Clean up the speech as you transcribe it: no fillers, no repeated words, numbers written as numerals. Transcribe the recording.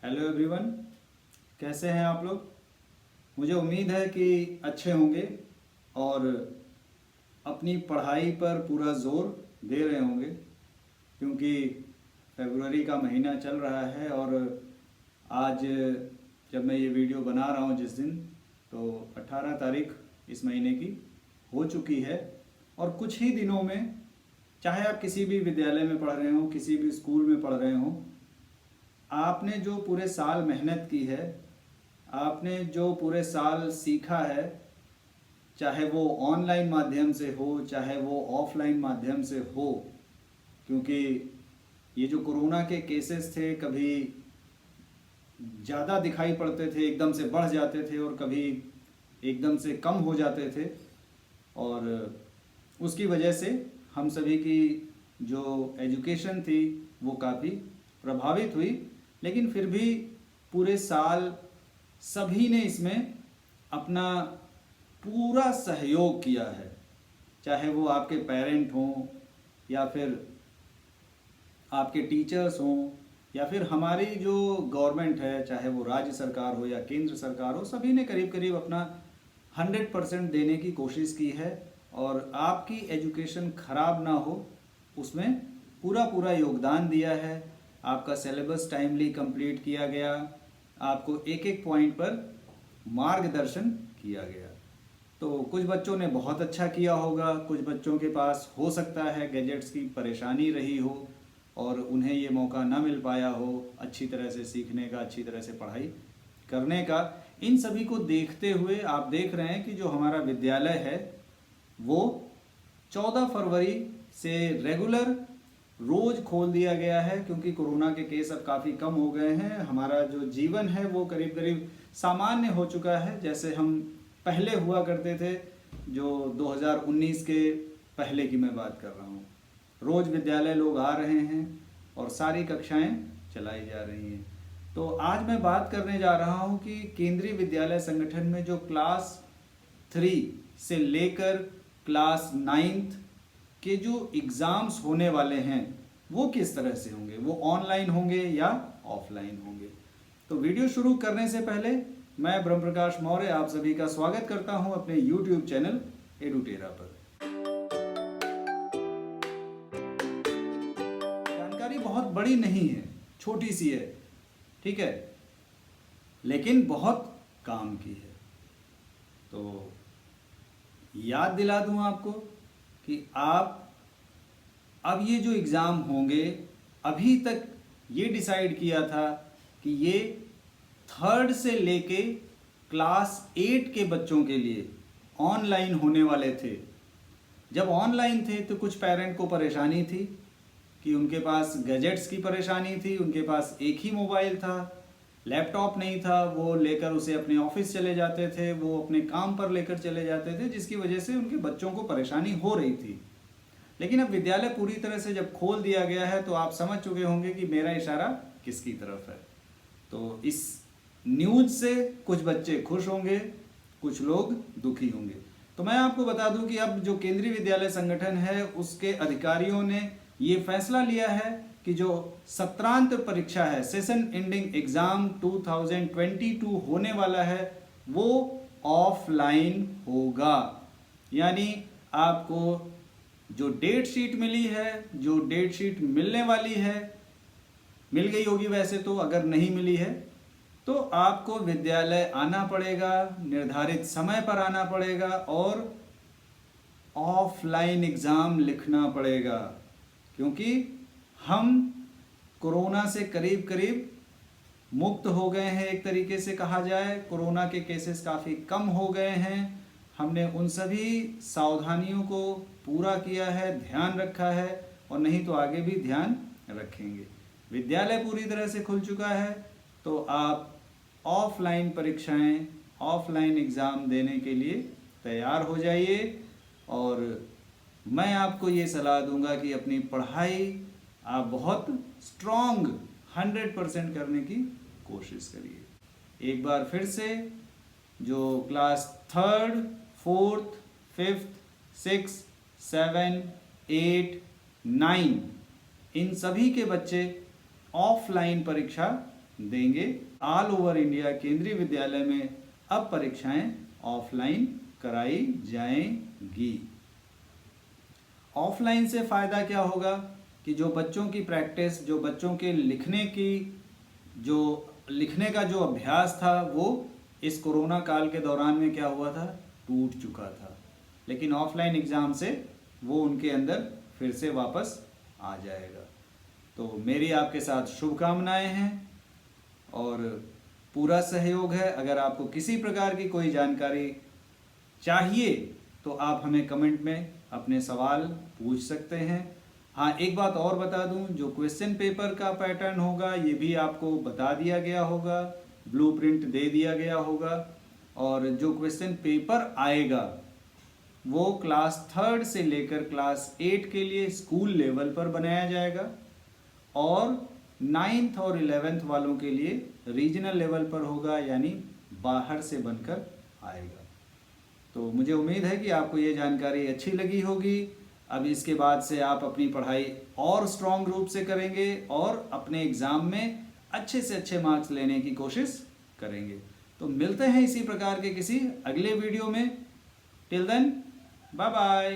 Hello everyone, कैसे हैं आप लोग। मुझे उम्मीद है कि अच्छे होंगे और अपनी पढ़ाई पर पूरा जोर दे रहे होंगे, क्योंकि फरवरी का महीना चल रहा है और आज जब मैं ये वीडियो बना रहा हूँ जिस दिन, तो 18 तारीख इस महीने की हो चुकी है। और कुछ ही दिनों में, चाहे आप किसी भी विद्यालय में पढ़ रहे हो, किसी भी स्कूल में पढ़ रहे हो, आपने जो पूरे साल मेहनत की है, आपने जो पूरे साल सीखा है, चाहे वो ऑनलाइन माध्यम से हो चाहे वो ऑफलाइन माध्यम से हो, क्योंकि ये जो कोरोना के केसेस थे, कभी ज़्यादा दिखाई पड़ते थे, एकदम से बढ़ जाते थे और कभी एकदम से कम हो जाते थे। और उसकी वजह से हम सभी की जो एजुकेशन थी वो काफ़ी प्रभावित हुई। लेकिन फिर भी पूरे साल सभी ने इसमें अपना पूरा सहयोग किया है, चाहे वो आपके पेरेंट हों या फिर आपके टीचर्स हों या फिर हमारी जो गवर्नमेंट है, चाहे वो राज्य सरकार हो या केंद्र सरकार हो, सभी ने करीब करीब अपना 100% देने की कोशिश की है। और आपकी एजुकेशन ख़राब ना हो, उसमें पूरा पूरा योगदान दिया है। आपका सिलेबस टाइमली कंप्लीट किया गया, आपको एक एक पॉइंट पर मार्गदर्शन किया गया। तो कुछ बच्चों ने बहुत अच्छा किया होगा, कुछ बच्चों के पास हो सकता है गैजेट्स की परेशानी रही हो और उन्हें ये मौका ना मिल पाया हो अच्छी तरह से सीखने का, अच्छी तरह से पढ़ाई करने का। इन सभी को देखते हुए आप देख रहे हैं कि जो हमारा विद्यालय है वो 14 फरवरी से रेगुलर रोज खोल दिया गया है, क्योंकि कोरोना के केस अब काफ़ी कम हो गए हैं। हमारा जो जीवन है वो करीब करीब सामान्य हो चुका है, जैसे हम पहले हुआ करते थे, जो 2019 के पहले की मैं बात कर रहा हूँ। रोज विद्यालय लोग आ रहे हैं और सारी कक्षाएं चलाई जा रही हैं। तो आज मैं बात करने जा रहा हूँ कि केंद्रीय विद्यालय संगठन में जो क्लास 3 से लेकर क्लास 9th के जो एग्ज़ाम्स होने वाले हैं वो किस तरह से होंगे, वो ऑनलाइन होंगे या ऑफलाइन होंगे। तो वीडियो शुरू करने से पहले मैं ब्रह्म प्रकाश मौर्य आप सभी का स्वागत करता हूं अपने YouTube चैनल एडुटेरा पर। जानकारी बहुत बड़ी नहीं है, छोटी सी है, ठीक है, लेकिन बहुत काम की है। तो याद दिला दूं आपको कि आप अब ये जो एग्ज़ाम होंगे, अभी तक ये डिसाइड किया था कि ये 3rd से लेके क्लास 8 के बच्चों के लिए ऑनलाइन होने वाले थे। जब ऑनलाइन थे तो कुछ पेरेंट को परेशानी थी कि उनके पास गैजेट्स की परेशानी थी, उनके पास एक ही मोबाइल था, लैपटॉप नहीं था, वो लेकर उसे अपने ऑफिस चले जाते थे, वो अपने काम पर लेकर चले जाते थे, जिसकी वजह से उनके बच्चों को परेशानी हो रही थी। लेकिन अब विद्यालय पूरी तरह से जब खोल दिया गया है तो आप समझ चुके होंगे कि मेरा इशारा किसकी तरफ है। तो इस न्यूज़ से कुछ बच्चे खुश होंगे, कुछ लोग दुखी होंगे। तो मैं आपको बता दूं कि अब जो केंद्रीय विद्यालय संगठन है उसके अधिकारियों ने ये फैसला लिया है कि जो सत्रांत परीक्षा है, सेशन एंडिंग एग्जाम 2022 होने वाला है, वो ऑफलाइन होगा। यानी आपको जो डेट शीट मिली है, जो डेट शीट मिलने वाली है, मिल गई होगी वैसे तो, अगर नहीं मिली है तो आपको विद्यालय आना पड़ेगा, निर्धारित समय पर आना पड़ेगा और ऑफलाइन एग्ज़ाम लिखना पड़ेगा। क्योंकि हम कोरोना से करीब करीब मुक्त हो गए हैं, एक तरीके से कहा जाए कोरोना के केसेस काफ़ी कम हो गए हैं। हमने उन सभी सावधानियों को पूरा किया है, ध्यान रखा है और नहीं तो आगे भी ध्यान रखेंगे। विद्यालय पूरी तरह से खुल चुका है, तो आप ऑफलाइन परीक्षाएं, ऑफलाइन एग्ज़ाम देने के लिए तैयार हो जाइए। और मैं आपको ये सलाह दूंगा कि अपनी पढ़ाई आप बहुत स्ट्रॉन्ग 100% करने की कोशिश करिए। एक बार फिर से, जो class 3rd, 4th, 5th, 6th, 7, 8, 9 इन सभी के बच्चे ऑफलाइन परीक्षा देंगे। ऑल ओवर इंडिया केंद्रीय विद्यालय में अब परीक्षाएं ऑफलाइन कराई जाएंगी। ऑफलाइन से फ़ायदा क्या होगा कि जो बच्चों की प्रैक्टिस, जो बच्चों के लिखने का जो अभ्यास था वो इस कोरोना काल के दौरान में क्या हुआ था, टूट चुका था। लेकिन ऑफलाइन एग्ज़ाम से वो उनके अंदर फिर से वापस आ जाएगा। तो मेरी आपके साथ शुभकामनाएं हैं और पूरा सहयोग है। अगर आपको किसी प्रकार की कोई जानकारी चाहिए तो आप हमें कमेंट में अपने सवाल पूछ सकते हैं। हाँ, एक बात और बता दूं, जो क्वेश्चन पेपर का पैटर्न होगा ये भी आपको बता दिया गया होगा, ब्लूप्रिंट दे दिया गया होगा। और जो क्वेश्चन पेपर आएगा वो क्लास 3rd से लेकर क्लास 8 के लिए स्कूल लेवल पर बनाया जाएगा और 9th और 11th वालों के लिए रीजनल लेवल पर होगा, यानी बाहर से बनकर आएगा। तो मुझे उम्मीद है कि आपको ये जानकारी अच्छी लगी होगी। अब इसके बाद से आप अपनी पढ़ाई और स्ट्रॉन्ग रूप से करेंगे और अपने एग्ज़ाम में अच्छे से अच्छे मार्क्स लेने की कोशिश करेंगे। तो मिलते हैं इसी प्रकार के किसी अगले वीडियो में। Till then, bye bye.